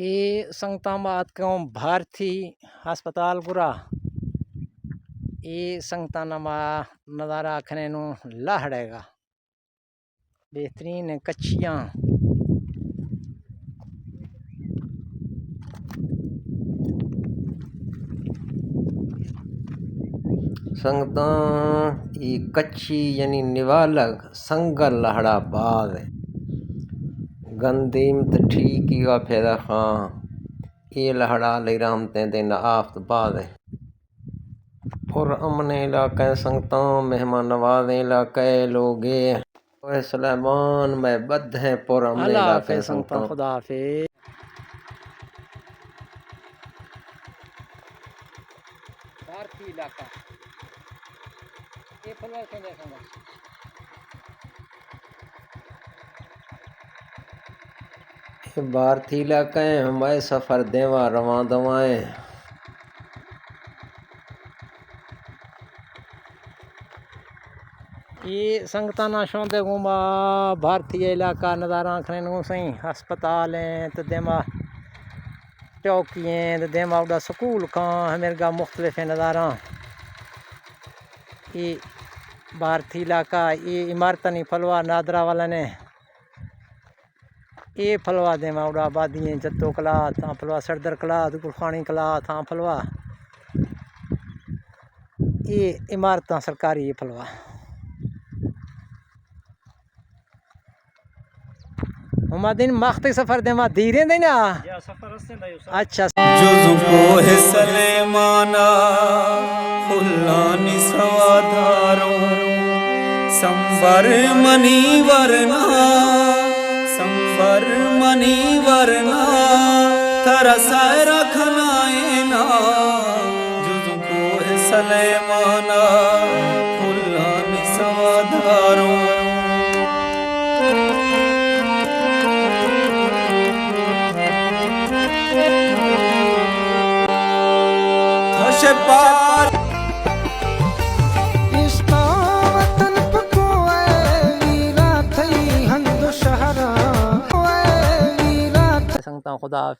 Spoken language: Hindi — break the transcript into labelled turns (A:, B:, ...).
A: ये संगताबाद क्यों भारती अस्पताल गुरा ये संगतानामा नज़ारा आखने नू लाहड़ेगा बेहतरीन कच्चियाँ
B: संगता ये कच्ची यानी निवालक संगल लहड़ा बाद है गंदीम तो ठीक ही वा फेदा खां ये लहड़ा ले रामते दिन आफ्त बाद है और अमने इलाके संगता मेहमान नवाज़े इलाके लोगे सलेमान में बद है पर अमने इलाके संगता
A: खुदा हाफिज़। भारती इलाका ये फलवा के देखूंगा
B: भारती इलाके हमारे सफ़र देवा रवा दवाएं
A: ये संगताना शौंदे घूमा भारतीय इलाका नज़ारा आखने नू सही अस्पताल हैं तो देमा चौकियाँ तो देमा उड़ा स्कूल खां हमेरगा मुख्तलिफ नज़ारा ये भारती इलाका ये इमारत नहीं फलवा नादरा वाला ने ये फलवा देवा उड़ा आबादियाँ जत्तो कला था फलवा सरदर कला गुरखानी कला था फलवा ये इमारत सरकारी ये फलवा दिन मख्ती सफर देवा धीरे देना अच्छा
C: जुज़को है सलेमाना फुल्लानी सवाधारो संबर मनी वरना तरसा रखनाए ना जुज़को है सलेमाना फुल्लानी सवाधारो पार
D: वतन पको वीरा थई हंद शहरा
A: संगता खुदा